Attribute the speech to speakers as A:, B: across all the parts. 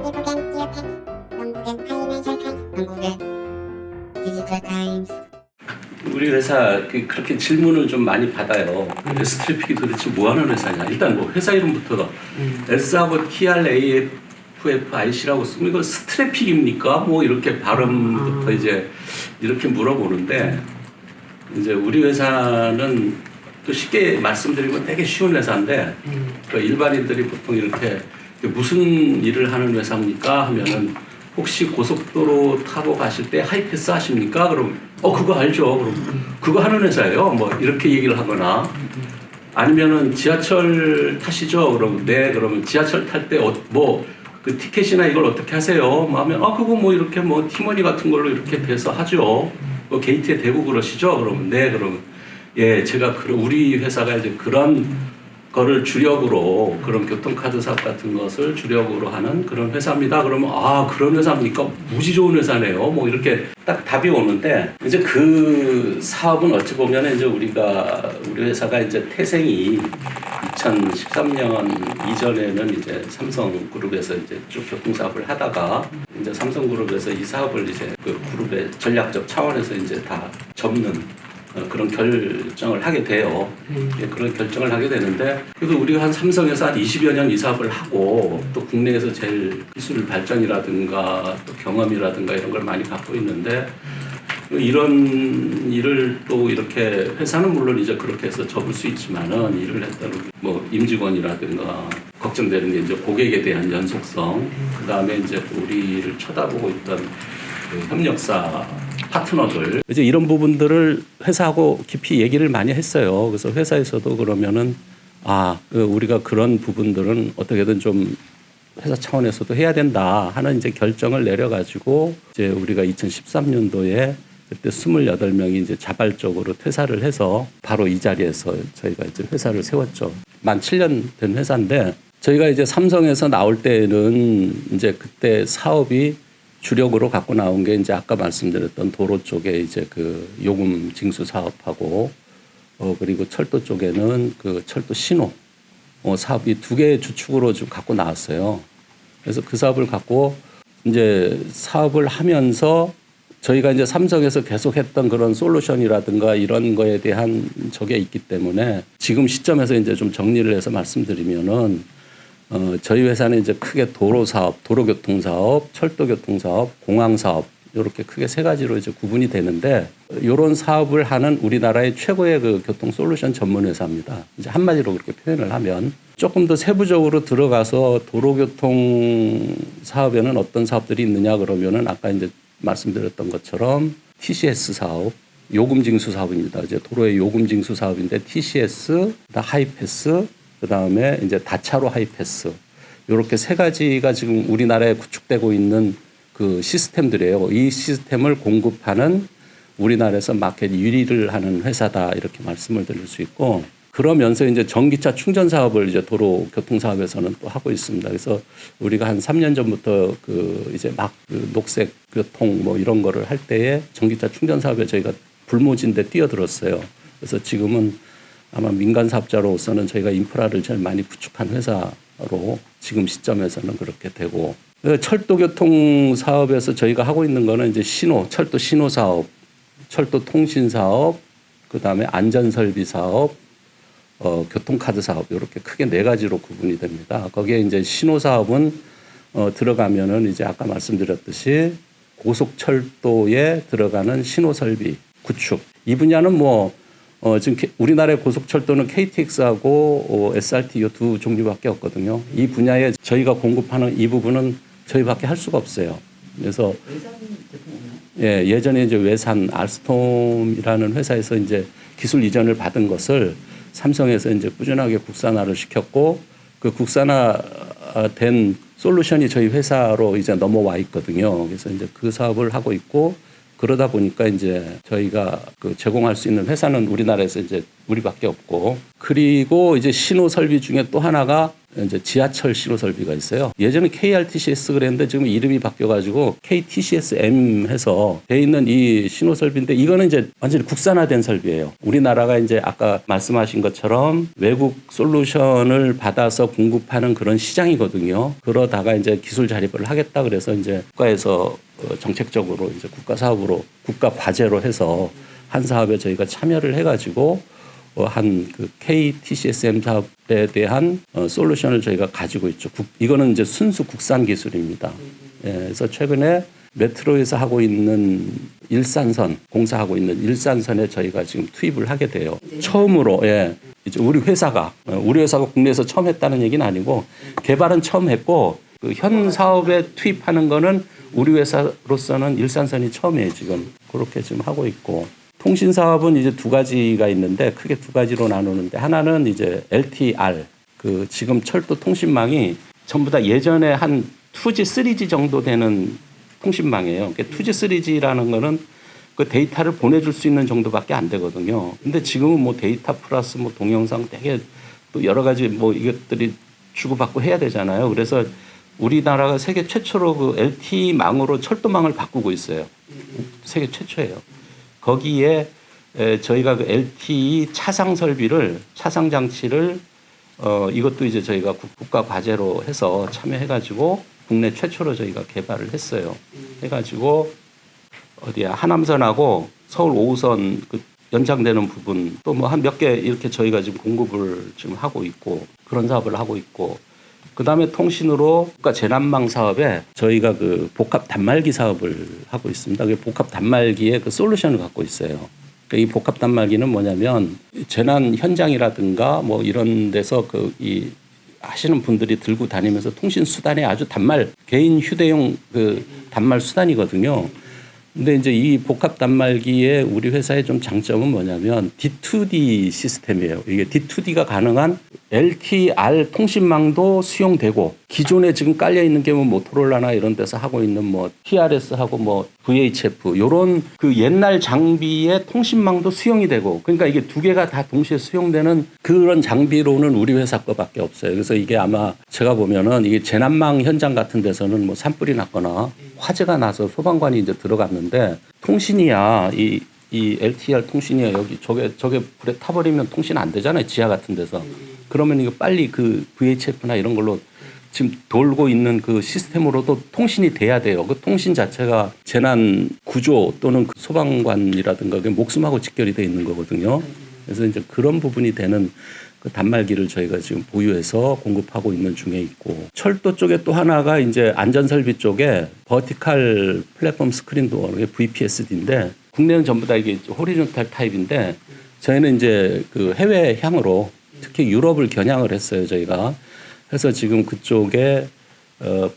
A: 미국엔 뉴욕타임스, 영국엔 파이낸셜 타임스, 한국엔 디지털 타임스.
B: 우리 회사 그렇게 질문을 좀 많이 받아요. 스트래픽이 도대체 뭐 하는 회사냐. 일단 뭐 회사 이름부터 S하고 TRAFFIC라고 쓰면 이거 스트래픽입니까? 뭐 이렇게 발음부터 이제 이렇게 물어보는데, 이제 우리 회사는 또 쉽게 말씀드리면 되게 쉬운 회사인데, 그 일반인들이 보통 이렇게 무슨 일을 하는 회사입니까? 하면은 혹시 고속도로 타고 가실 때 하이패스 하십니까? 그럼 그거 알죠. 그럼 그거 하는 회사예요. 뭐 이렇게 얘기를 하거나, 아니면은 지하철 타시죠. 그럼 네. 그러면 지하철 탈 때 뭐 그 티켓이나 이걸 어떻게 하세요? 뭐 하면 그거 뭐 이렇게 뭐 티머니 같은 걸로 이렇게 돼서 하죠. 게이트에 대고 그러시죠. 그러면 네. 그러면 예, 제가 우리 회사가 이제 그런 거를 주력으로, 그런 교통카드 사업 같은 것을 주력으로 하는 그런 회사입니다. 그러면 그런 회사입니까? 무지 좋은 회사네요. 뭐 이렇게 딱 답이 오는데, 이제 그 사업은 어찌 보면 이제 우리 회사가 이제 태생이 2013년 이전에는 이제 삼성그룹에서 이제 쭉 교통사업을 하다가, 이제 삼성그룹에서 이 사업을 이제 그 그룹의 전략적 차원에서 이제 다 접는 그런 결정을 하게 돼요. 그런 결정을 하게 되는데, 그래도 우리가 한 삼성에서 한 20여 년 이 사업을 하고, 또 국내에서 제일 기술 발전이라든가 또 경험이라든가 이런 걸 많이 갖고 있는데, 이런 일을 또 이렇게 회사는 물론 이제 그렇게 해서 접을 수 있지만은, 일을 했던 뭐 임직원이라든가 걱정되는 게 이제 고객에 대한 연속성, 그 다음에 이제 우리를 쳐다보고 있던 그 협력사 파트너들, 이제 이런 부분들을 회사하고 깊이 얘기를 많이 했어요. 그래서 회사에서도 그러면은 우리가 그런 부분들은 어떻게든 좀 회사 차원에서도 해야 된다 하는 이제 결정을 내려가지고, 이제 우리가 2013년도에 그때 28명이 이제 자발적으로 퇴사를 해서 바로 이 자리에서 저희가 이제 회사를 세웠죠. 만 7년 된 회사인데, 저희가 이제 삼성에서 나올 때는 이제 그때 사업이 주력으로 갖고 나온 게 이제 아까 말씀드렸던 도로 쪽에 이제 그 요금 징수 사업하고, 그리고 철도 쪽에는 그 철도 신호 사업이 두 개의 주축으로 좀 갖고 나왔어요. 그래서 그 사업을 갖고 이제 사업을 하면서 저희가 이제 삼성에서 계속했던 그런 솔루션이라든가 이런 거에 대한 적이 있기 때문에, 지금 시점에서 이제 좀 정리를 해서 말씀드리면은, 저희 회사는 이제 크게 도로 사업, 도로교통 사업, 철도교통 사업, 공항 사업, 이렇게 크게 세 가지로 이제 구분이 되는데, 이런 사업을 하는 우리나라의 최고의 그 교통 솔루션 전문 회사입니다. 이제 한마디로 그렇게 표현을 하면, 조금 더 세부적으로 들어가서 도로교통 사업에는 어떤 사업들이 있느냐 그러면은, 아까 이제 말씀드렸던 것처럼 TCS 사업, 요금징수 사업입니다. 이제 도로의 요금징수 사업인데, TCS, 하이패스, 그 다음에 이제 다차로 하이패스, 이렇게 세 가지가 지금 우리나라에 구축되고 있는 그 시스템들이에요. 이 시스템을 공급하는 우리나라에서 마켓 1위를 하는 회사다, 이렇게 말씀을 드릴 수 있고, 그러면서 이제 전기차 충전 사업을 이제 도로 교통 사업에서는 또 하고 있습니다. 그래서 우리가 한 3년 전부터 그 이제 막 그 녹색 교통 뭐 이런 거를 할 때에 전기차 충전 사업에 저희가 불모진데 뛰어들었어요. 그래서 지금은 아마 민간 사업자로서는 저희가 인프라를 제일 많이 구축한 회사로 지금 시점에서는 그렇게 되고, 철도 교통 사업에서 저희가 하고 있는 거는 이제 철도 신호 사업, 철도 통신 사업, 그 다음에 안전 설비 사업, 교통카드 사업, 이렇게 크게 네 가지로 구분이 됩니다. 거기에 이제 신호 사업은 들어가면은 이제 아까 말씀드렸듯이 고속철도에 들어가는 신호 설비 구축, 이 분야는 뭐 지금 우리나라의 고속철도는 KTX하고 SRT 이 두 종류밖에 없거든요. 이 분야에 저희가 공급하는 이 부분은 저희밖에 할 수가 없어요. 그래서 예전에 이제 외산 알스톰이라는 회사에서 이제 기술 이전을 받은 것을 삼성에서 이제 꾸준하게 국산화를 시켰고, 그 국산화된 솔루션이 저희 회사로 이제 넘어와 있거든요. 그래서 이제 그 사업을 하고 있고, 그러다 보니까 이제 저희가 그 제공할 수 있는 회사는 우리나라에서 이제 우리밖에 없고, 그리고 이제 신호 설비 중에 또 하나가 이제 지하철 신호 설비가 있어요. 예전에 KRTCS 그랬는데 지금 이름이 바뀌어가지고 KTCSM 해서 돼 있는 이 신호 설비인데, 이거는 이제 완전히 국산화된 설비예요. 우리나라가 이제 아까 말씀하신 것처럼 외국 솔루션을 받아서 공급하는 그런 시장이거든요. 그러다가 이제 기술 자립을 하겠다 그래서 이제 국가에서 정책적으로 이제 국가 사업으로, 국가 과제로 해서 한 사업에 저희가 참여를 해가지고 한 그 KTCSM 사업에 대한 솔루션을 저희가 가지고 있죠. 이거는 이제 순수 국산 기술입니다. 예, 그래서 최근에 메트로에서 하고 있는 일산선, 공사하고 있는 일산선에 저희가 지금 투입을 하게 돼요. 처음으로, 예, 이제 우리 회사가 국내에서 처음 했다는 얘기는 아니고, 개발은 처음 했고, 그 현 사업에 투입하는 거는 우리 회사로서는 일산선이 처음이에요, 지금. 그렇게 지금 하고 있고. 통신 사업은 이제 두 가지가 있는데, 크게 두 가지로 나누는데, 하나는 이제 LTR, 그 지금 철도 통신망이 전부 다 예전에 한 2G, 3G 정도 되는 통신망이에요. 그러니까 2G, 3G라는 거는 그 데이터를 보내줄 수 있는 정도밖에 안 되거든요. 근데 지금은 뭐 데이터 플러스 뭐 동영상 되게 또 여러 가지 뭐 이것들이 주고받고 해야 되잖아요. 그래서 우리나라가 세계 최초로 그 LTE망으로 철도망을 바꾸고 있어요. 세계 최초예요. 거기에 저희가 그 LTE 차상 설비를, 차상 장치를 이것도 이제 저희가 국가 과제로 해서 참여해가지고 국내 최초로 저희가 개발을 했어요. 해가지고 어디야, 하남선하고 서울 5호선 그 연장되는 부분 또 뭐 한 몇 개 이렇게 저희가 지금 공급을 지금 하고 있고, 그런 사업을 하고 있고, 그다음에 통신으로 국가 재난망 사업에 저희가 그 복합 단말기 사업을 하고 있습니다. 그 복합 단말기에 그 솔루션을 갖고 있어요. 그러니까 이 복합 단말기는 뭐냐면, 재난 현장이라든가 뭐 이런 데서 그 이 하시는 분들이 들고 다니면서 통신 수단의 아주 단말, 개인 휴대용 그 단말 수단이거든요. 근데 이제 이 복합 단말기에 우리 회사의 좀 장점은 뭐냐면 D2D 시스템이에요. 이게 D2D가 가능한 LTR 통신망도 수용되고, 기존에 지금 깔려 있는 게 뭐 모토로라나 이런 데서 하고 있는 뭐 TRS하고 뭐 VHF 요런 그 옛날 장비의 통신망도 수용이 되고, 그러니까 이게 두 개가 다 동시에 수용되는 그런 장비로는 우리 회사 거밖에 없어요. 그래서 이게 아마 제가 보면은 이게 재난망 현장 같은 데서는 뭐 산불이 났거나 화재가 나서 소방관이 이제 들어갔는데, 통신이야 이 LTR 통신이야 여기 저게 불에 타버리면 통신 안 되잖아요, 지하 같은 데서. 그러면 이거 빨리 그 VHF나 이런 걸로 지금 돌고 있는 그 시스템으로도 통신이 돼야 돼요. 그 통신 자체가 재난 구조 또는 그 소방관이라든가 그 목숨하고 직결이 돼 있는 거거든요. 그래서 이제 그런 부분이 되는 그 단말기를 저희가 지금 보유해서 공급하고 있는 중에 있고, 철도 쪽에 또 하나가 이제 안전설비 쪽에 버티칼 플랫폼 스크린 도어, VPSD인데, 국내는 전부 다 이게 호리존탈 타입인데, 저희는 이제 그 해외 향으로 특히 유럽을 겨냥을 했어요, 저희가. 그래서 지금 그쪽에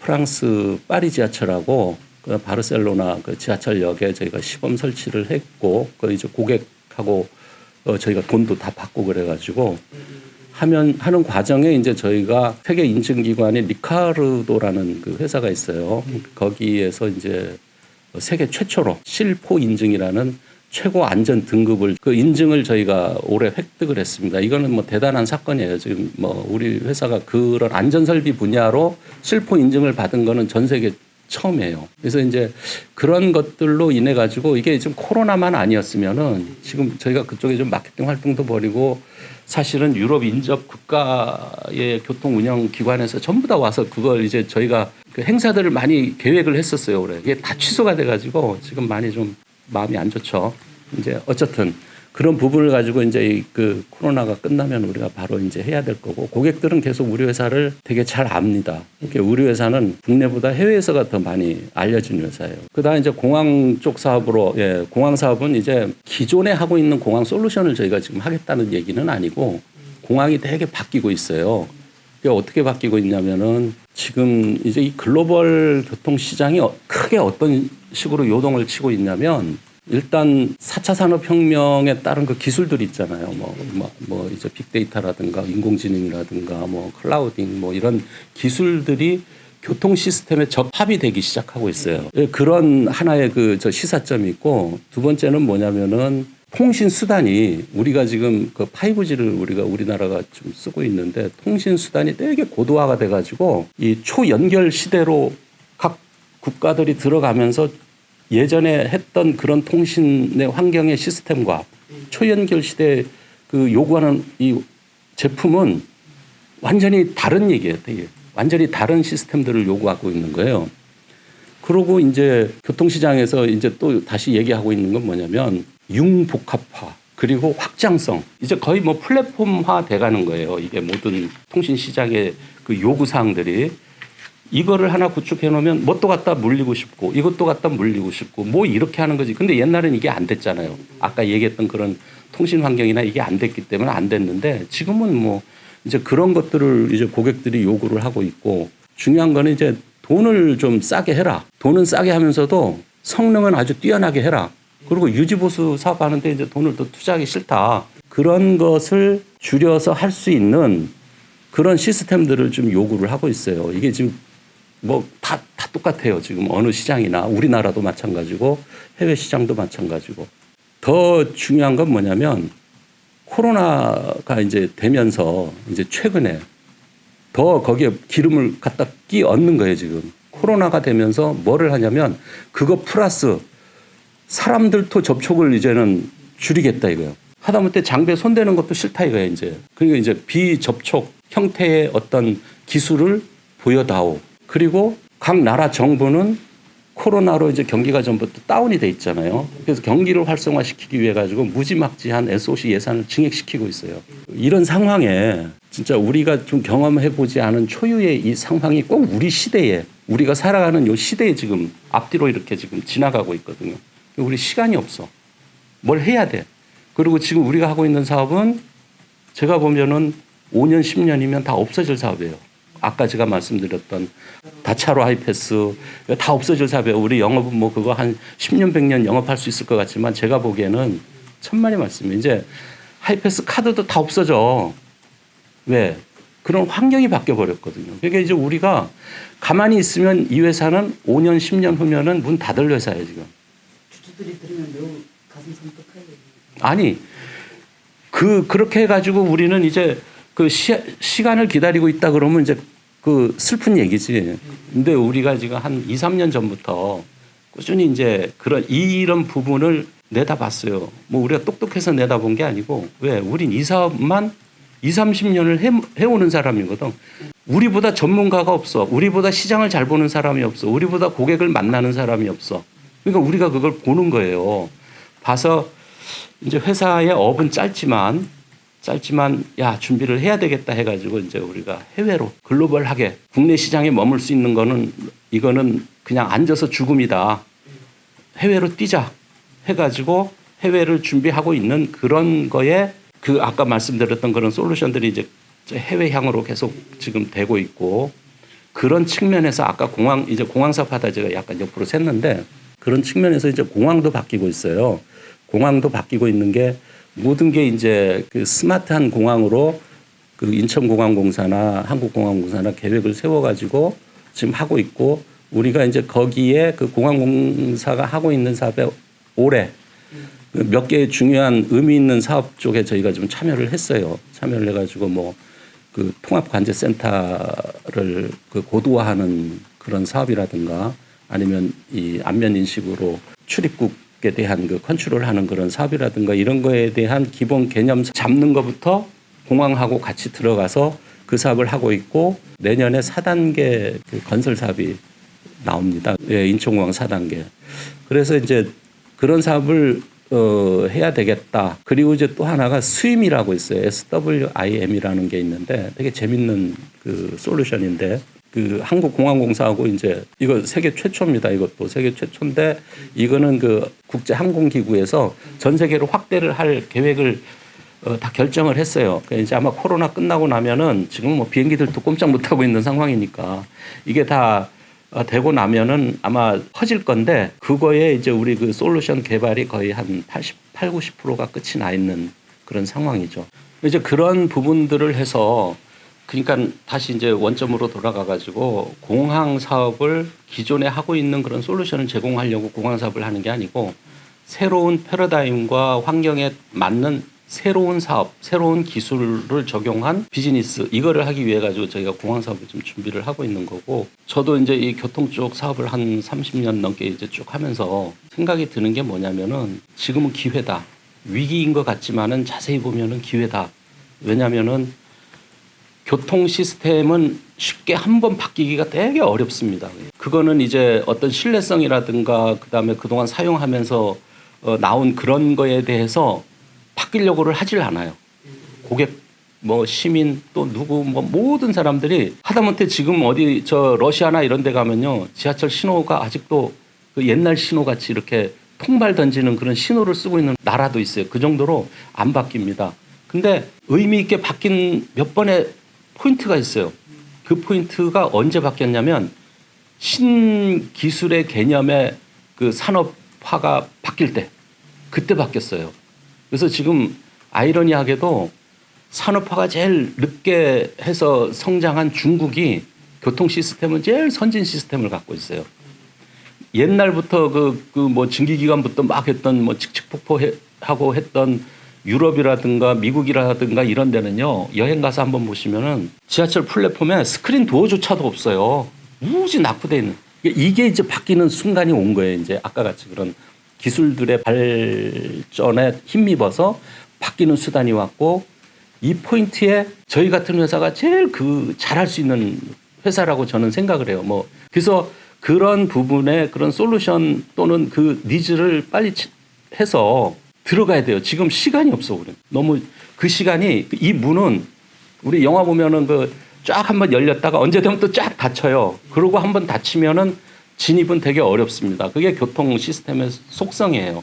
B: 프랑스 파리 지하철하고 그 바르셀로나 그 지하철역에 저희가 시범 설치를 했고, 그 이제 고객하고 저희가 돈도 다 받고 그래가지고 하는 과정에 이제 저희가 세계 인증기관인 리카르도라는 그 회사가 있어요. 거기에서 이제 세계 최초로 실포 인증이라는 최고 안전 등급을, 그 인증을 저희가 올해 획득을 했습니다. 이거는 뭐 대단한 사건이에요. 지금 뭐 우리 회사가 그런 안전 설비 분야로 실포 인증을 받은 거는 전 세계 처음이에요. 그래서 이제 그런 것들로 인해 가지고, 이게 좀 코로나만 아니었으면은 지금 저희가 그쪽에 좀 마케팅 활동도 벌이고, 사실은 유럽 인접 국가의 교통 운영 기관에서 전부 다 와서 그걸 이제 저희가 그 행사들을 많이 계획을 했었어요, 올해. 이게 다 취소가 돼 가지고 지금 많이 좀 마음이 안 좋죠. 이제 어쨌든 그런 부분을 가지고 이제 그 코로나가 끝나면 우리가 바로 이제 해야 될 거고, 고객들은 계속 우리 회사를 되게 잘 압니다. 이렇게 우리 회사는 국내보다 해외에서가 더 많이 알려진 회사예요. 그다음에 이제 공항 쪽 사업으로, 공항 사업은 이제 기존에 하고 있는 공항 솔루션을 저희가 지금 하겠다는 얘기는 아니고, 공항이 되게 바뀌고 있어요. 그게 어떻게 바뀌고 있냐면은, 지금 이제 이 글로벌 교통 시장이 크게 어떤 식으로 요동을 치고 있냐면, 일단 4차 산업혁명에 따른 그 기술들이 있잖아요. 뭐 이제 빅데이터라든가 인공지능이라든가 뭐 클라우딩 뭐 이런 기술들이 교통 시스템에 적합이 되기 시작하고 있어요. 그런 하나의 저 시사점이 있고, 두 번째는 뭐냐면은 통신 수단이 우리가 지금 그 5G를 우리나라가 좀 쓰고 있는데, 통신 수단이 되게 고도화가 돼가지고 이 초연결 시대로 각 국가들이 들어가면서 예전에 했던 그런 통신의 환경의 시스템과 초연결 시대에 그 요구하는 이 제품은 완전히 다른 얘기예요. 되게 완전히 다른 시스템들을 요구하고 있는 거예요. 그리고 이제 교통시장에서 이제 또 다시 얘기하고 있는 건 뭐냐면 융복합화 그리고 확장성, 이제 거의 뭐 플랫폼화 돼가는 거예요. 이게 모든 통신 시장의 그 요구 사항들이. 이거를 하나 구축해 놓으면 뭣도 갖다 물리고 싶고 이것도 갖다 물리고 싶고 뭐 이렇게 하는 거지. 근데 옛날에는 이게 안 됐잖아요. 아까 얘기했던 그런 통신 환경이나 이게 안 됐기 때문에 안 됐는데, 지금은 뭐 이제 그런 것들을 이제 고객들이 요구를 하고 있고, 중요한 거는 이제 돈을 좀 싸게 해라. 돈은 싸게 하면서도 성능은 아주 뛰어나게 해라. 그리고 유지보수 사업하는데 이제 돈을 더 투자하기 싫다. 그런 것을 줄여서 할 수 있는 그런 시스템들을 좀 요구를 하고 있어요. 이게 지금 뭐 다 똑같아요. 지금 어느 시장이나 우리나라도 마찬가지고 해외 시장도 마찬가지고. 더 중요한 건 뭐냐면 코로나가 이제 되면서 이제 최근에 더 거기에 기름을 갖다 끼 얻는 거예요. 지금 코로나가 되면서 뭐를 하냐면 그거 플러스 사람들도 접촉을 이제는 줄이겠다 이거예요. 하다못해 장비에 손대는 것도 싫다 이거예요. 이제 그러니까 이제 비접촉 형태의 어떤 기술을 보여다오. 그리고 각 나라 정부는 코로나로 이제 경기가 전부터 다운이 돼 있잖아요. 그래서 경기를 활성화시키기 위해 가지고 무지막지한 SOC 예산을 증액시키고 있어요. 이런 상황에 진짜 우리가 좀 경험해 보지 않은 초유의 이 상황이 꼭 우리 시대에, 우리가 살아가는 이 시대에 지금 앞뒤로 이렇게 지금 지나가고 있거든요. 우리 시간이 없어. 뭘 해야 돼. 그리고 지금 우리가 하고 있는 사업은 제가 보면은 5년, 10년이면 다 없어질 사업이에요. 아까 제가 말씀드렸던 다차로 하이패스 다 없어질 사업이에요. 우리 영업은 뭐 그거 한 10년, 100년 영업할 수 있을 것 같지만 제가 보기에는 천만의 말씀이에요. 이제 하이패스 카드도 다 없어져. 왜? 그런 환경이 바뀌어 버렸거든요. 그러니까 이제 우리가 가만히 있으면 이 회사는 5년, 10년 후면은 문 닫을 회사예요, 지금.
C: 주주들이 들으면 매우 가슴 섬뜩하게.
B: 아니, 그렇게 해가지고 우리는 이제 그 시간을 기다리고 있다 그러면 이제 그 슬픈 얘기지. 근데 우리가 지금 한 2, 3년 전부터 꾸준히 이제 이런 부분을 내다봤어요. 뭐 우리가 똑똑해서 내다본 게 아니고, 왜? 우린 이 사업만 2, 30년을 해오는 사람이거든. 우리보다 전문가가 없어. 우리보다 시장을 잘 보는 사람이 없어. 우리보다 고객을 만나는 사람이 없어. 그러니까 우리가 그걸 보는 거예요. 봐서 이제 회사의 업은 짧지만 야, 준비를 해야 되겠다 해가지고 이제 우리가 해외로 글로벌하게 국내 시장에 머물 수 있는 거는 이거는 그냥 앉아서 죽음이다. 해외로 뛰자 해가지고 해외를 준비하고 있는 그런 거에 그 아까 말씀드렸던 그런 솔루션들이 이제 해외향으로 계속 지금 되고 있고, 그런 측면에서 아까 공항 사업하다 제가 약간 옆으로 샜는데, 그런 측면에서 이제 공항도 바뀌고 있어요. 공항도 바뀌고 있는 게 모든 게 이제 그 스마트한 공항으로 그 인천공항공사나 한국공항공사나 계획을 세워가지고 지금 하고 있고, 우리가 이제 거기에 그 공항공사가 하고 있는 사업에 올해 몇 개의 중요한 의미 있는 사업 쪽에 저희가 좀 참여를 했어요. 참여를 해가지고 뭐 그 통합관제센터를 그 고도화하는 그런 사업이라든가, 아니면 이 안면 인식으로 출입국에 대한 그 컨트롤하는 그런 사업이라든가, 이런 거에 대한 기본 개념 잡는 것부터 공항하고 같이 들어가서 그 사업을 하고 있고, 내년에 4단계 그 건설 사업이 나옵니다. 예, 인천공항 4단계. 그래서 이제 그런 사업을 해야 되겠다. 그리고 이제 또 하나가 스윕이라고 있어요. SWIM이라는 게 있는데 되게 재밌는 그 솔루션인데, 그 한국공항공사하고 이제 이거 세계 최초입니다. 이것도 세계 최초인데, 이거는 그 국제항공기구에서 전 세계로 확대를 할 계획을 다 결정을 했어요. 그러니까 이제 아마 코로나 끝나고 나면은 지금 뭐 비행기들도 꼼짝 못 하고 있는 상황이니까 이게 다 되고 나면은 아마 퍼질 건데, 그거에 이제 우리 그 솔루션 개발이 거의 한 88, 90%가 끝이 나 있는 그런 상황이죠. 이제 그런 부분들을 해서 그러니까 다시 이제 원점으로 돌아가 가지고 공항 사업을 기존에 하고 있는 그런 솔루션을 제공하려고 공항 사업을 하는 게 아니고 새로운 패러다임과 환경에 맞는 새로운 사업, 새로운 기술을 적용한 비즈니스 이거를 하기 위해 가지고 저희가 공항 사업을 좀 준비를 하고 있는 거고 저도 이제 이 교통 쪽 사업을 한 30년 넘게 이제 쭉 하면서 생각이 드는 게 뭐냐면은 지금은 기회다. 위기인 것 같지만은 자세히 보면은 기회다. 왜냐면은 교통 시스템은 쉽게 한번 바뀌기가 되게 어렵습니다. 그거는 이제 어떤 신뢰성이라든가 그다음에 그동안 사용하면서 나온 그런 거에 대해서 바뀌려고를 하질 않아요. 고객, 뭐 시민 또 누구 뭐 모든 사람들이 하다못해 지금 어디 저 러시아나 이런 데 가면요. 지하철 신호가 아직도 그 옛날 신호 같이 이렇게 통발 던지는 그런 신호를 쓰고 있는 나라도 있어요. 그 정도로 안 바뀝니다. 근데 의미 있게 바뀐 몇 번의 포인트가 있어요. 그 포인트가 언제 바뀌었냐면 신기술의 개념의 그 산업화가 바뀔 때 그때 바뀌었어요. 그래서 지금 아이러니하게도 산업화가 제일 늦게 해서 성장한 중국이 교통 시스템은 제일 선진 시스템을 갖고 있어요. 옛날부터 뭐 증기기관부터 막 했던 뭐 칙칙폭폭하고 했던 유럽이라든가 미국이라든가 이런 데는요. 여행 가서 한번 보시면은 지하철 플랫폼에 스크린 도어조차도 없어요. 무지 낙후돼 있는. 이게 이제 바뀌는 순간이 온 거예요. 이제 아까 같이 그런 기술들의 발전에 힘입어서 바뀌는 수단이 왔고 이 포인트에 저희 같은 회사가 제일 잘할 수 있는 회사라고 저는 생각을 해요. 뭐 그래서 그런 부분에 그런 솔루션 또는 그 니즈를 빨리 해서 들어가야 돼요. 지금 시간이 없어 그래. 너무 그 시간이 이 문은 우리 영화 보면은 쫙 한번 열렸다가 언제 되면 또 쫙 닫혀요. 그러고 한번 닫히면은 진입은 되게 어렵습니다. 그게 교통 시스템의 속성이에요.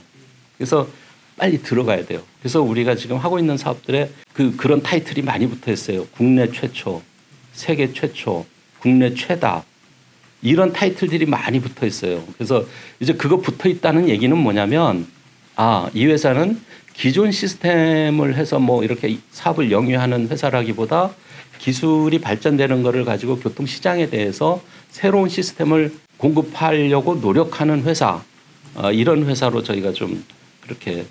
B: 그래서 빨리 들어가야 돼요. 그래서 우리가 지금 하고 있는 사업들에 그런 타이틀이 많이 붙어 있어요. 국내 최초, 세계 최초, 국내 최다. 이런 타이틀들이 많이 붙어 있어요. 그래서 이제 그거 붙어 있다는 얘기는 뭐냐면 이 회사는 기존 시스템을 해서 뭐 이렇게 사업을 영위하는 회사라기보다 기술이 발전되는 거를 가지고 교통시장에 대해서 새로운 시스템을 공급하려고 노력하는 회사, 이런 회사로 저희가 좀 그렇게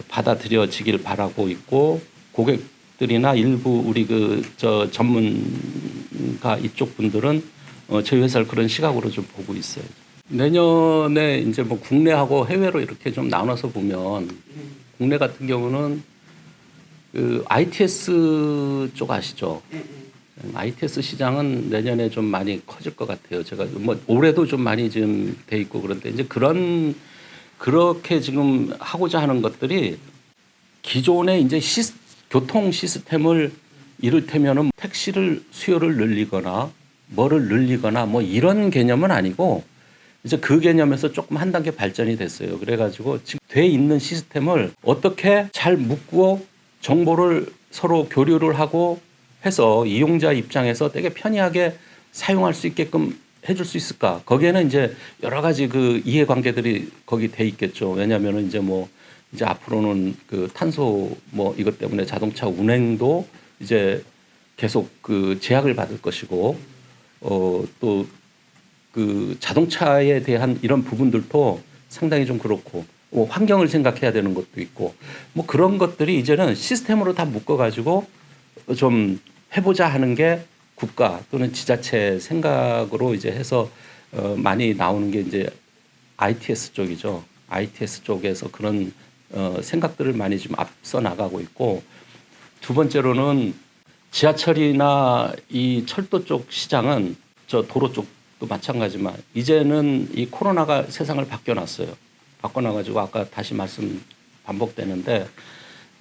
B: 받아들여지길 바라고 있고 고객들이나 일부 우리 전문가 이쪽 분들은 저희 회사를 그런 시각으로 좀 보고 있어요. 내년에 이제 뭐 국내하고 해외로 이렇게 좀 나눠서 보면 국내 같은 경우는 그 ITS 쪽 아시죠? ITS 시장은 내년에 좀 많이 커질 것 같아요. 제가 뭐 올해도 좀 많이 지금 돼 있고 그런데 이제 그렇게 지금 하고자 하는 것들이 기존의 이제 교통 시스템을 이를테면은 택시를 수요를 늘리거나 뭐를 늘리거나 뭐 이런 개념은 아니고 이제 그 개념에서 조금 한 단계 발전이 됐어요. 그래가지고 지금 돼 있는 시스템을 어떻게 잘 묶고 정보를 서로 교류를 하고 해서 이용자 입장에서 되게 편리하게 사용할 수 있게끔 해줄 수 있을까? 거기에는 이제 여러 가지 그 이해관계들이 거기 돼 있겠죠. 왜냐하면은 이제 앞으로는 그 탄소 뭐 이것 때문에 자동차 운행도 이제 계속 그 제약을 받을 것이고 또 그 자동차에 대한 이런 부분들도 상당히 좀 그렇고 환경을 생각해야 되는 것도 있고 뭐 그런 것들이 이제는 시스템으로 다 묶어가지고 좀 해보자 하는 게 국가 또는 지자체 생각으로 이제 해서 많이 나오는 게 이제 ITS 쪽이죠. ITS 쪽에서 그런 생각들을 많이 좀 앞서 나가고 있고 두 번째로는 지하철이나 이 철도 쪽 시장은 저 도로 쪽도 마찬가지지만 이제는 이 코로나가 세상을 바꿔놨어요. 바꿔놔가지고 아까 다시 말씀 반복되는데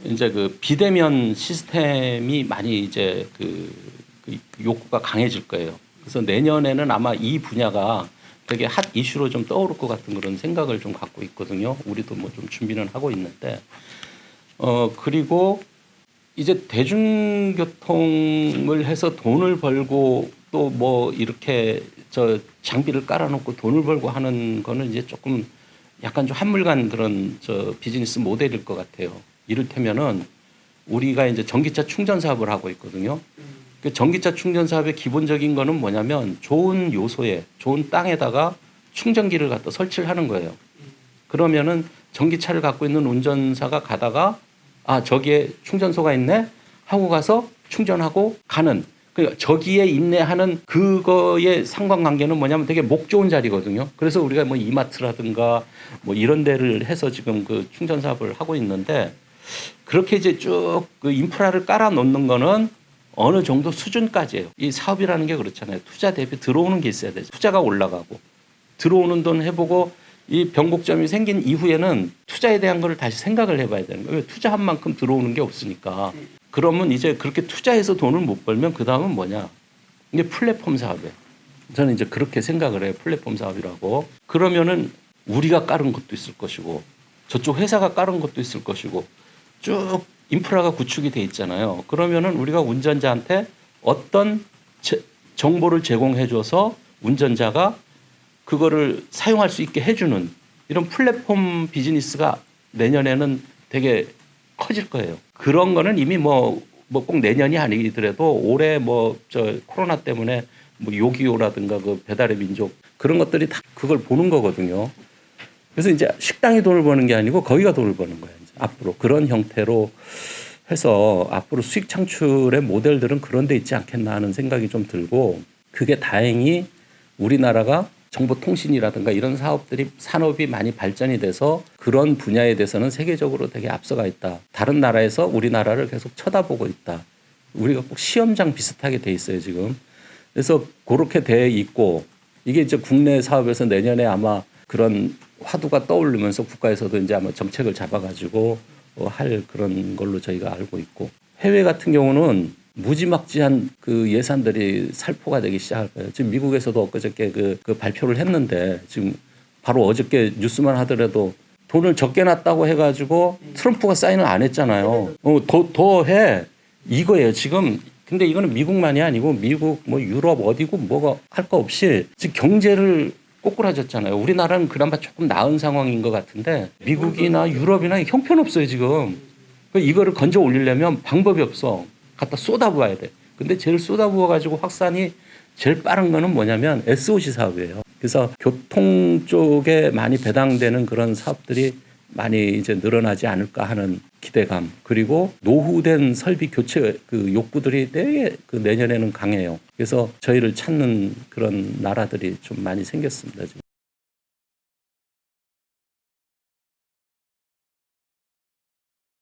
B: 이제 그 비대면 시스템이 많이 이제 그 욕구가 강해질 거예요. 그래서 내년에는 아마 이 분야가 되게 핫 이슈로 좀 떠오를 것 같은 그런 생각을 좀 갖고 있거든요. 우리도 뭐 좀 준비는 하고 있는데 그리고 이제 대중교통을 해서 돈을 벌고 또 뭐 이렇게 저 장비를 깔아놓고 돈을 벌고 하는 거는 이제 조금 약간 좀 한물간 그런 저 비즈니스 모델일 것 같아요. 이를테면은 우리가 이제 전기차 충전 사업을 하고 있거든요. 그 전기차 충전 사업의 기본적인 거는 뭐냐면 좋은 요소에 좋은 땅에다가 충전기를 갖다 설치를 하는 거예요. 그러면은 전기차를 갖고 있는 운전사가 가다가 아 저기에 충전소가 있네 하고 가서 충전하고 가는 그 저기에 있네 하는 그거의 상관관계는 뭐냐면 되게 목 좋은 자리거든요. 그래서 우리가 뭐 이마트라든가 뭐 이런 데를 해서 지금 그 충전 사업을 하고 있는데 그렇게 이제 쭉 그 인프라를 깔아 놓는 거는 어느 정도 수준까지예요. 이 사업이라는 게 그렇잖아요. 투자 대비 들어오는 게 있어야 되죠. 투자가 올라가고 들어오는 돈 해보고 이 변곡점이 생긴 이후에는 투자에 대한 걸 다시 생각을 해봐야 되는 거예요. 투자한 만큼 들어오는 게 없으니까. 그러면 이제 그렇게 투자해서 돈을 못 벌면 그 다음은 뭐냐? 이게 플랫폼 사업이에요. 저는 이제 그렇게 생각을 해요. 플랫폼 사업이라고. 그러면은 우리가 깔은 것도 있을 것이고 저쪽 회사가 깔은 것도 있을 것이고 쭉 인프라가 구축이 돼 있잖아요. 그러면은 우리가 운전자한테 어떤 정보를 제공해줘서 운전자가 그거를 사용할 수 있게 해주는 이런 플랫폼 비즈니스가 내년에는 되게 커질 거예요. 그런 거는 이미 뭐 꼭 내년이 아니더라도 올해 뭐 저 코로나 때문에 뭐 요기요라든가 그 배달의 민족 그런 것들이 다 그걸 보는 거거든요. 그래서 이제 식당이 돈을 버는 게 아니고 거기가 돈을 버는 거예요. 이제 앞으로 그런 형태로 해서 앞으로 수익 창출의 모델들은 그런 데 있지 않겠나 하는 생각이 좀 들고 그게 다행히 우리나라가 정보통신이라든가 이런 산업이 많이 발전이 돼서 그런 분야에 대해서는 세계적으로 되게 앞서가 있다. 다른 나라에서 우리나라를 계속 쳐다보고 있다. 우리가 꼭 시험장 비슷하게 돼 있어요, 지금. 그래서 그렇게 돼 있고 이게 이제 국내 사업에서 내년에 아마 그런 화두가 떠오르면서 국가에서도 이제 아마 정책을 잡아가지고 할 그런 걸로 저희가 알고 있고 해외 같은 경우는 무지막지한 그 예산들이 살포가 되기 시작할 거예요. 지금 미국에서도 엊그저께 그 발표를 했는데 지금 바로 어저께 뉴스만 하더라도 돈을 적게 놨다고 해가지고 트럼프가 사인을 안 했잖아요. 더 해. 이거예요. 지금 근데 이거는 미국만이 아니고 미국 뭐 유럽 어디고 뭐가 할 거 없이 지금 경제를 꼬꾸라졌잖아요. 우리나라는 그나마 조금 나은 상황인 것 같은데 미국이나 유럽이나 형편없어요 지금. 이거를 건져 올리려면 방법이 없어. 갖다 쏟아부어야 돼. 근데 제일 쏟아부어가지고 확산이 제일 빠른 거는 뭐냐면 SOC 사업이에요. 그래서 교통 쪽에 많이 배당되는 그런 사업들이 많이 이제 늘어나지 않을까 하는 기대감. 그리고 노후된 설비 교체 그 욕구들이 되게 그 내년에는 강해요. 그래서 저희를 찾는 그런 나라들이 좀 많이 생겼습니다. 지금.